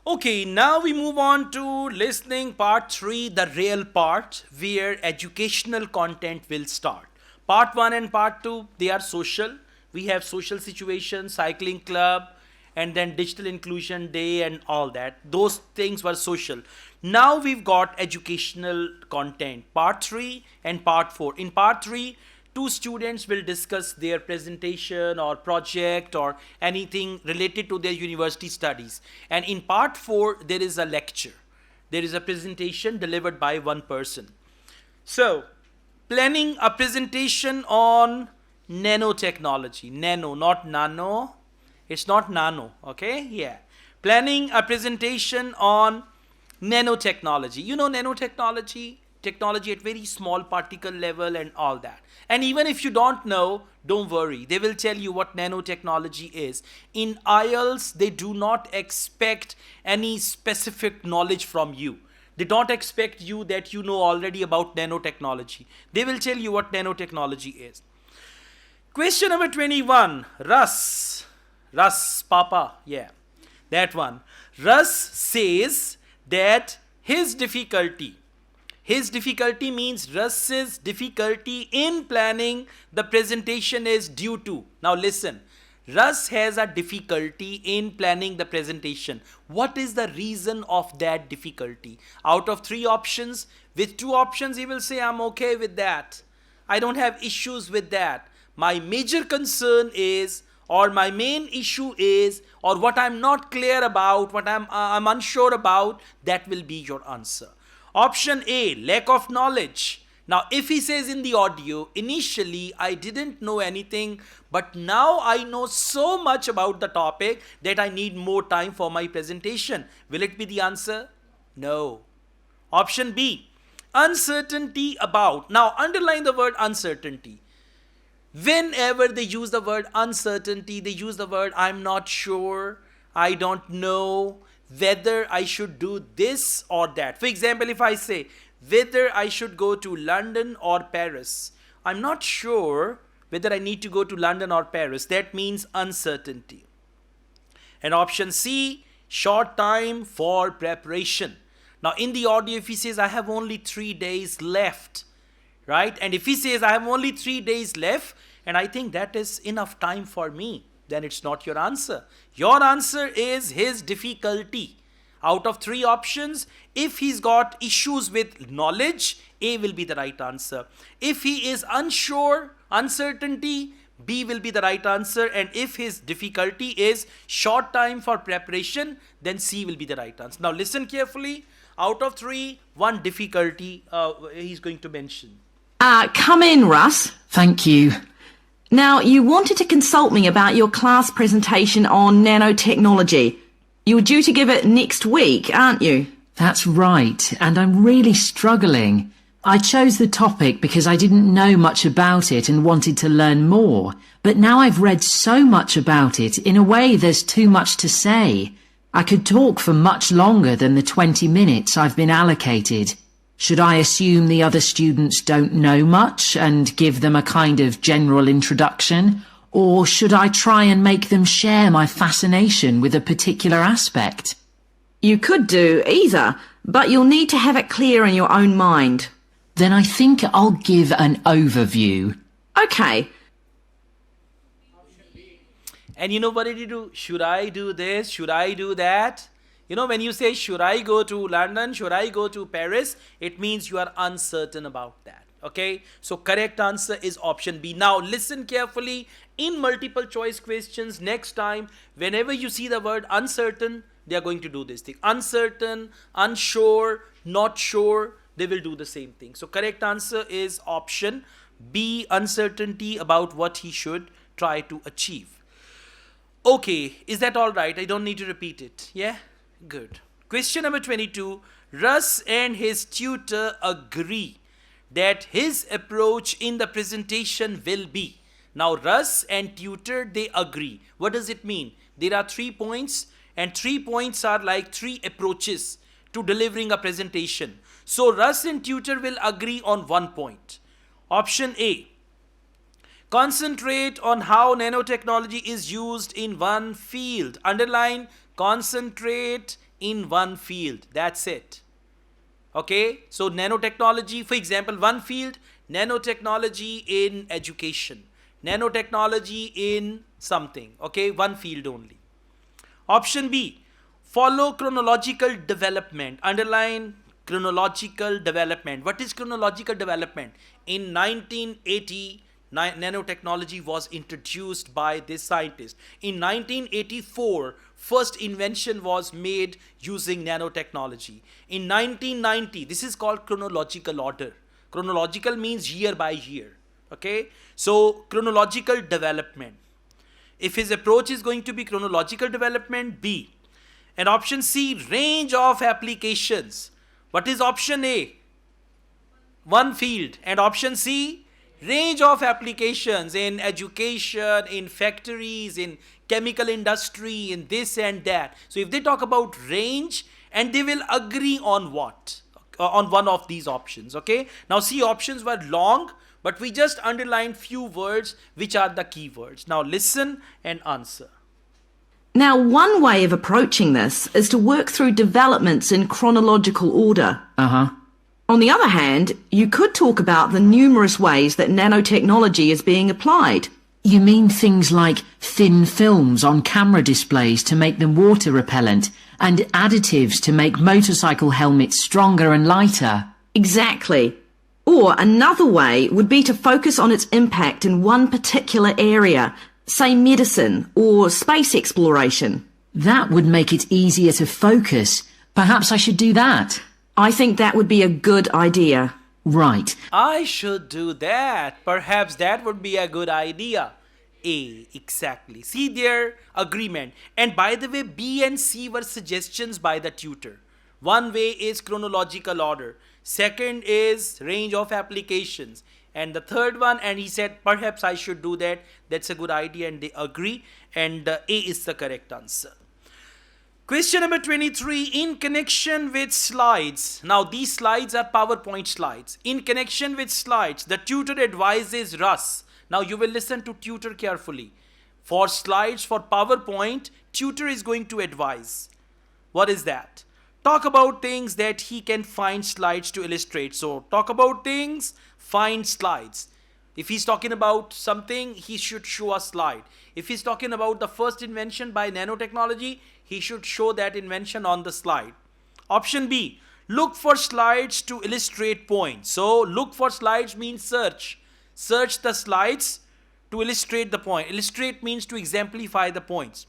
Okay, now we move on to listening part 3, the real part, where educational content will start. Part 1 and part 2, they are social. We have social situation, cycling club, and then digital inclusion day and all that. Those things were social. Now we've got educational content, part 3 and part 4. In part 3, two students will discuss their presentation or project or anything related to their university studies. And in part 4, there is a lecture. There is a presentation delivered by one person. So, planning a presentation on nanotechnology. Nano, not nano. It's not nano, okay? Yeah. Planning a presentation on nanotechnology. You know nanotechnology? Technology at very small particle level and all that. And even if you don't know, don't worry. They will tell you what nanotechnology is. In IELTS, they do not expect any specific knowledge from you. They don't expect you that you know already about nanotechnology. They will tell you what nanotechnology is. Question number 21. Russ, Papa, yeah, that one. Russ says that his difficulty means Russ's difficulty in planning the presentation is due to. Now listen, Russ has a difficulty in planning the presentation. What is the reason of that difficulty? Out of 3 options, with 2 options he will say, I'm okay with that. I don't have issues with that. My major concern is, or my main issue is, or what I'm not clear about, what I'm unsure about, that will be your answer. Option A, lack of knowledge. Now, if he says in the audio, initially I didn't know anything, but now I know so much about the topic that I need more time for my presentation. Will it be the answer? No. Option B, uncertainty about. Now, underline the word uncertainty. Whenever they use the word uncertainty, they use the word I'm not sure, I don't know whether I should do this or that. For example, if I say whether I should go to London or Paris, I'm not sure whether I need to go to London or Paris. That means uncertainty. And option C, short time for preparation. Now in the audio, if he says I have only 3 days left, right? And if he says I have only 3 days left and I think that is enough time for me, then it's not your answer. Your answer is his difficulty. Out of 3 options, if he's got issues with knowledge, A will be the right answer. If he is unsure, uncertainty, B will be the right answer. And if his difficulty is short time for preparation, then C will be the right answer. Now listen carefully. Out of 3, 1 difficulty he's going to mention. Come in, Russ. Thank you. Now, you wanted to consult me about your class presentation on nanotechnology. You're due to give it next week, aren't you? That's right, and I'm really struggling. I chose the topic because I didn't know much about it and wanted to learn more, but now I've read so much about it, in a way there's too much to say. I could talk for much longer than the 20 minutes I've been allocated. Should I assume the other students don't know much and give them a kind of general introduction? Or should I try and make them share my fascination with a particular aspect? You could do either, but you'll need to have it clear in your own mind. Then I think I'll give an overview. Okay. And you know what did you do? Should I do this? Should I do that? You know, when you say, should I go to London? Should I go to Paris? It means you are uncertain about that. Okay? So correct answer is option B. Now listen carefully. In multiple choice questions, next time, whenever you see the word uncertain, they are going to do this thing. Uncertain, unsure, not sure, they will do the same thing. So correct answer is option B, uncertainty about what he should try to achieve. Okay, is that all right? I don't need to repeat it. Yeah? Good. Question number 22. Russ and his tutor agree that his approach in the presentation will be. Now Russ and tutor, they agree. What does it mean? There are 3 points and 3 points are like 3 approaches to delivering a presentation. So Russ and tutor will agree on 1 point. Option A. Concentrate on how nanotechnology is used in one field. Underline concentrate in one field. That's it. Okay, so nanotechnology, for example, one field, nanotechnology in education, nanotechnology in something. Okay, one field only. Option B, follow chronological development. Underline chronological development. What is chronological development? In 1980, nanotechnology was introduced by this scientist. In 1984, first invention was made using nanotechnology. In 1990, this is called chronological order. Chronological means year by year. Okay, so chronological development. If his approach is going to be chronological development, B. And option C, range of applications. What is option A? One field. And option C, range of applications in education, in factories, in chemical industry, in this and that. So if they talk about range, and they will agree on what? On one of these options. Okay. Now see, options were long, but we just underlined few words which are the key words. Now listen and answer. Now, one way of approaching this is to work through developments in chronological order. On the other hand, you could talk about the numerous ways that nanotechnology is being applied. You mean things like thin films on camera displays to make them water repellent and additives to make motorcycle helmets stronger and lighter? Exactly. Or another way would be to focus on its impact in one particular area, say medicine or space exploration. That would make it easier to focus. Perhaps I should do that. I think that would be a good idea. Right. I should do that. Perhaps that would be a good idea. A, exactly. See their agreement. And by the way, B and C were suggestions by the tutor. One way is chronological order. Second is range of applications. And the third one, and he said, perhaps I should do that. That's a good idea, and they agree. And A is the correct answer. Question number 23, in connection with slides. Now these slides are PowerPoint slides. In connection with slides, the tutor advises Russ. Now you will listen to tutor carefully. For slides, for PowerPoint, tutor is going to advise. What is that? Talk about things that he can find slides to illustrate. So talk about things, find slides. If he's talking about something, he should show a slide. If he's talking about the first invention by nanotechnology, he should show that invention on the slide. Option B, look for slides to illustrate points. So look for slides means search. Search the slides to illustrate the point. Illustrate means to exemplify the points.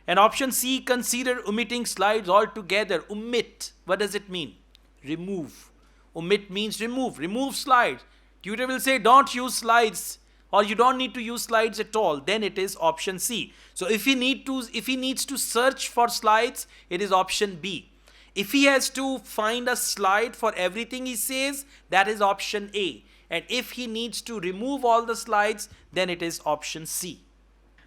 And option C, consider omitting slides altogether. Omit, what does it mean? Remove. Omit means remove. Remove slides. Tutor will say don't use slides, or you don't need to use slides at all. Then it is option C. So if he needs to search for slides, it is option B. If he has to find a slide for everything he says, that is option A. And if he needs to remove all the slides, then it is option C.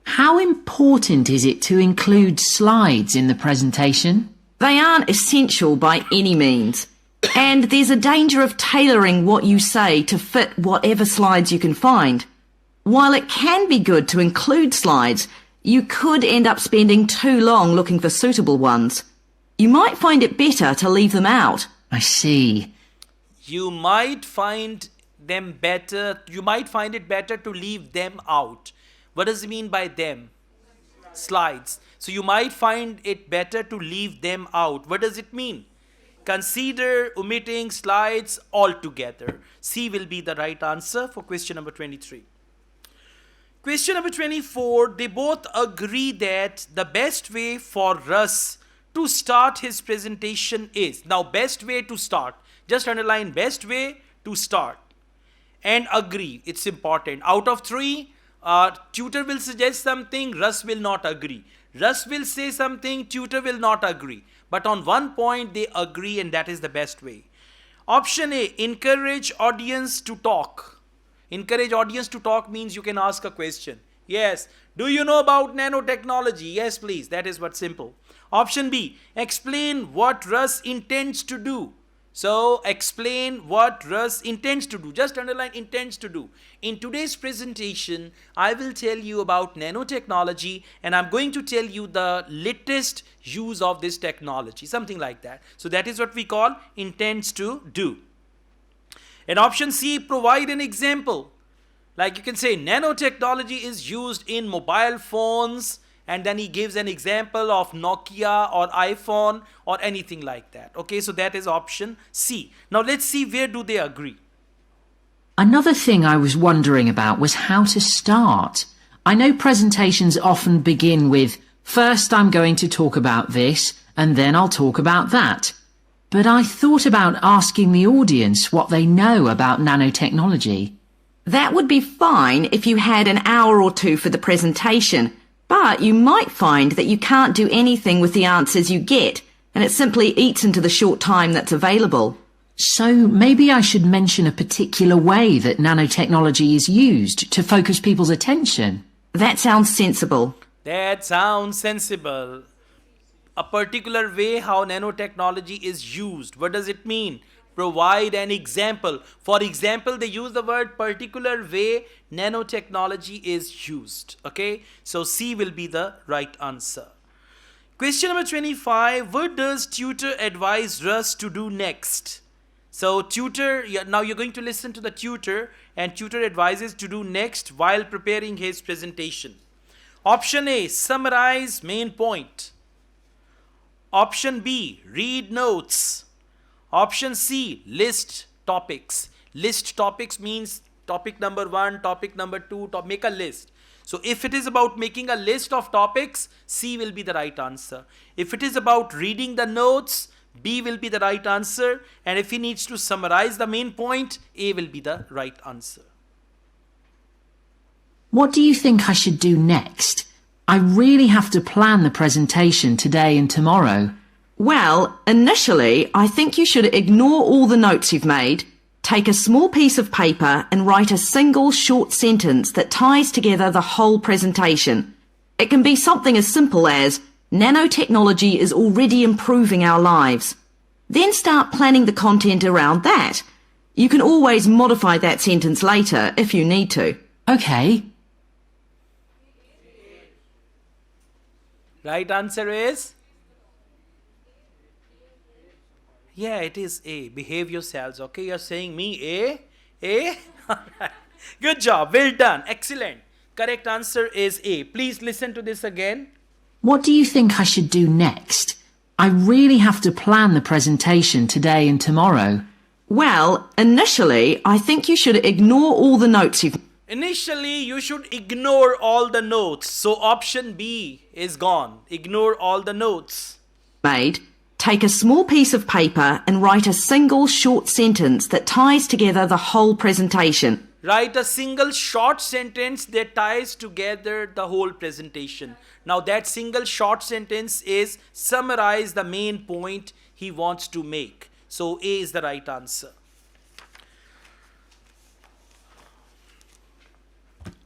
How important is it to include slides in the presentation? They aren't essential by any means. And there's a danger of tailoring what you say to fit whatever slides you can find. While it can be good to include slides, you could end up spending too long looking for suitable ones. You might find it better to leave them out. I see. You might find it better to leave them out. What does it mean by them? Slides. So you might find it better to leave them out. What does it mean? Consider omitting slides altogether. C will be the right answer for question number 23. Question number 24, they both agree that the best way for Russ to start his presentation is, now best way to start, just underline best way to start, and agree, it's important. Out of 3, tutor will suggest something, Russ will not agree. Russ will say something, tutor will not agree. But on one point they agree, and that is the best way. Option A, encourage audience to talk. Encourage audience to talk means you can ask a question. Yes, do you know about nanotechnology? Yes, please, that is what's simple. Option B, explain what Russ intends to do. So explain what Russ intends to do. Just underline intends to do. In today's presentation, I will tell you about nanotechnology and I'm going to tell you the latest use of this technology. Something like that. So that is what we call intends to do. And option C, provide an example. Like you can say nanotechnology is used in mobile phones, and then he gives an example of Nokia or iPhone or anything like that. Okay, so that is option C. Now let's see where do they agree. Another thing I was wondering about was how to start. I know presentations often begin with, first I'm going to talk about this, and then I'll talk about that. But I thought about asking the audience what they know about nanotechnology. That would be fine if you had an hour or two for the presentation, but you might find that you can't do anything with the answers you get, and it simply eats into the short time that's available. So maybe I should mention a particular way that nanotechnology is used to focus people's attention. That sounds sensible. That sounds sensible. A particular way how nanotechnology is used. What does it mean? Provide an example. For example, they use the word particular way nanotechnology is used. Okay, so C will be the right answer. Question number 25. What does tutor advise Russ to do next? So tutor, now you're going to listen to the tutor, and tutor advises to do next while preparing his presentation. Option A, summarize main point. Option B, read notes. Option C, list topics. List topics means topic number 1, topic number 2, make a list. So if it is about making a list of topics, C will be the right answer. If it is about reading the notes, B will be the right answer. And if he needs to summarize the main point, A will be the right answer. What do you think I should do next? I really have to plan the presentation today and tomorrow. Well, initially, I think you should ignore all the notes you've made, take a small piece of paper and write a single short sentence that ties together the whole presentation. It can be something as simple as, nanotechnology is already improving our lives. Then start planning the content around that. You can always modify that sentence later if you need to. Okay. Right answer is? Yeah, it is A. Behave yourselves. Okay, you're saying me A? A? Alright. Good job. Well done. Excellent. Correct answer is A. Please listen to this again. What do you think I should do next? I really have to plan the presentation today and tomorrow. Well, initially, I think you should ignore all the notes you've Initially, you should ignore all the notes. So option B is gone. Ignore all the notes. made. Take a small piece of paper and write a single short sentence that ties together the whole presentation. Write a single short sentence that ties together the whole presentation. Now that single short sentence is summarize the main point he wants to make. So A is the right answer.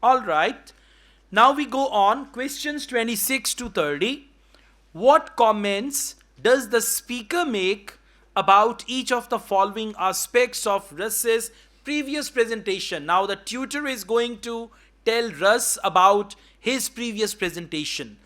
Alright, now we go on. Questions 26 to 30. What comments does the speaker make about each of the following aspects of Russ's previous presentation? Now the tutor is going to tell Russ about his previous presentation.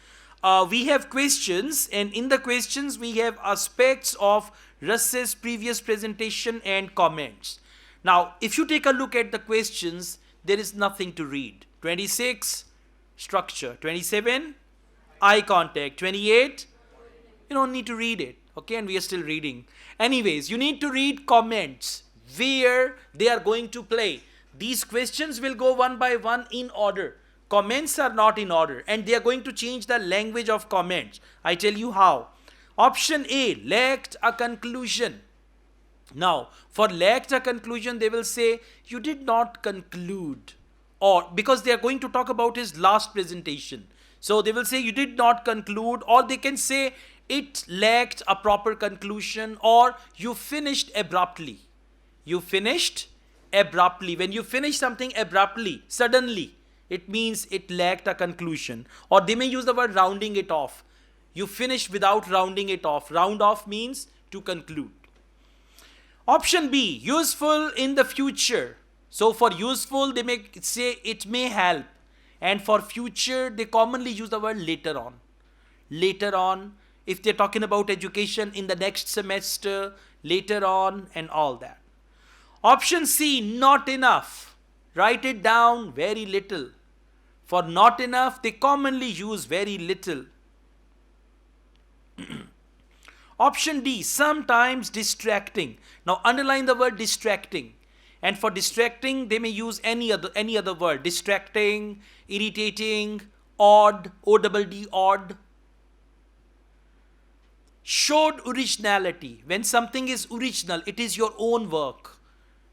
We have questions, and in the questions we have aspects of Russ's previous presentation and comments. Now if you take a look at the questions, there is nothing to read. 26, structure. 27, eye contact. 28, you don't need to read it. Okay, and we are still reading. Anyways, you need to read comments where they are going to play. These questions will go one by one in order. Comments are not in order, and they are going to change the language of comments. I tell you how. Option A, lacked a conclusion. Now, for lacked a conclusion, they will say, you did not conclude. Or, because they are going to talk about his last presentation. So, they will say, you did not conclude, or they can say, it lacked a proper conclusion, or you finished abruptly. You finished abruptly. When you finish something abruptly, suddenly, it means it lacked a conclusion. Or they may use the word rounding it off. You finish without rounding it off. Round off means to conclude. Option B, useful in the future. So for useful, they may say it may help. And for future, they commonly use the word later on. Later on, if they're talking about education in the next semester, later on, and all that. Option C, not enough. Write it down, very little. For not enough, they commonly use very little. Option D, sometimes distracting. Now underline the word distracting. And for distracting, they may use any other word. Distracting, irritating, odd, O-double-D, odd. Showed originality. When something is original, it is your own work.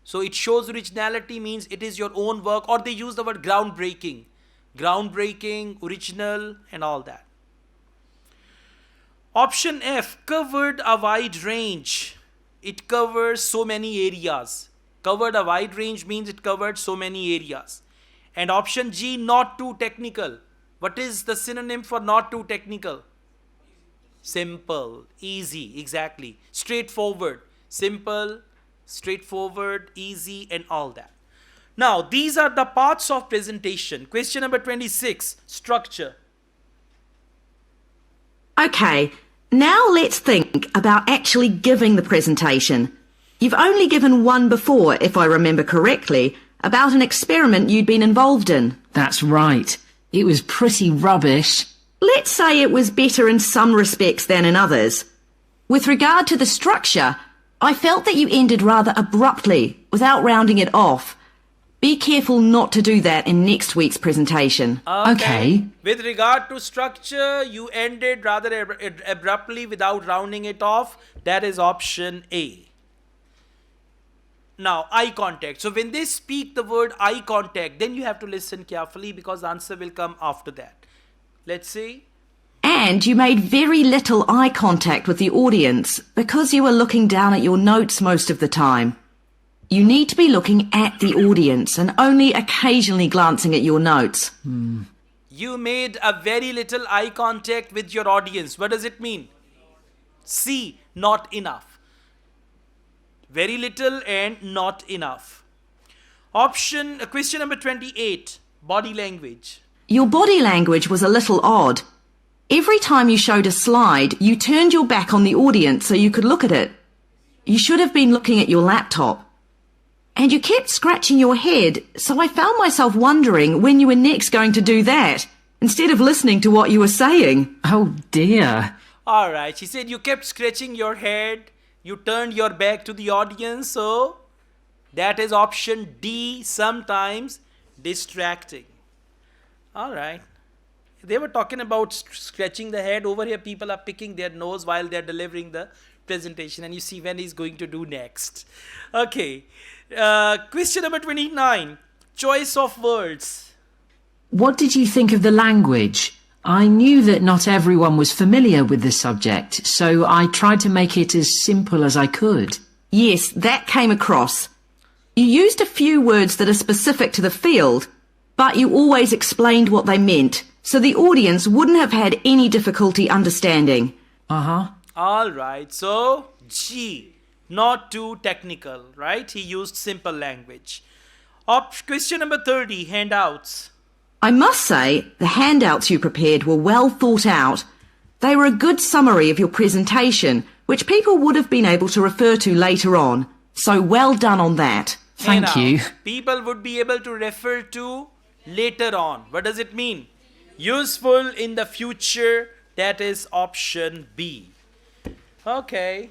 So it shows originality means it is your own work, or they use the word groundbreaking. Groundbreaking, original, and all that. Option F, covered a wide range. It covers so many areas. Covered a wide range means it covered so many areas. And option G, not too technical. What is the synonym for not too technical? Simple, easy, exactly. Straightforward, simple, straightforward, easy, and all that. Now, these are the parts of presentation. Question number 26, structure. Okay, now let's think about actually giving the presentation. You've only given one before, if I remember correctly, about an experiment you'd been involved in. That's right. It was pretty rubbish. Let's say it was better in some respects than in others. With regard to the structure, I felt that you ended rather abruptly, without rounding it off. Be careful not to do that in next week's presentation. Okay. With regard to structure, you ended rather abruptly without rounding it off. That is option A. Now, eye contact. So when they speak the word eye contact, then you have to listen carefully because the answer will come after that. Let's see. And you made very little eye contact with the audience because you were looking down at your notes most of the time. You need to be looking at the audience and only occasionally glancing at your notes. You made a very little eye contact with your audience. What does it mean? C, not enough. Very little and not enough. Question number 28, body language. Your body language was a little odd. Every time you showed a slide, you turned your back on the audience so you could look at it. You should have been looking at your laptop. And you kept scratching your head, so I found myself wondering when you were next going to do that, instead of listening to what you were saying. Oh dear. All right, she said you kept scratching your head, you turned your back to the audience, so that is option D, sometimes distracting. All right. They were talking about scratching the head. Over here, people are picking their nose while they're delivering the presentation, and you see when he's going to do next. Okay. Question number 29, choice of words. What did you think of the language? I knew that not everyone was familiar with the subject, so I tried to make it as simple as I could. Yes, that came across. You used a few words that are specific to the field, but you always explained what they meant, so the audience wouldn't have had any difficulty understanding. Uh-huh. All right, so G, not too technical, right? He used simple language. Question number 30, handouts. I must say, the handouts you prepared were well thought out. They were a good summary of your presentation, which people would have been able to refer to later on. So well done on that. Thank you. People would be able to refer to later on. What does it mean? Useful in the future. That is option B. Okay.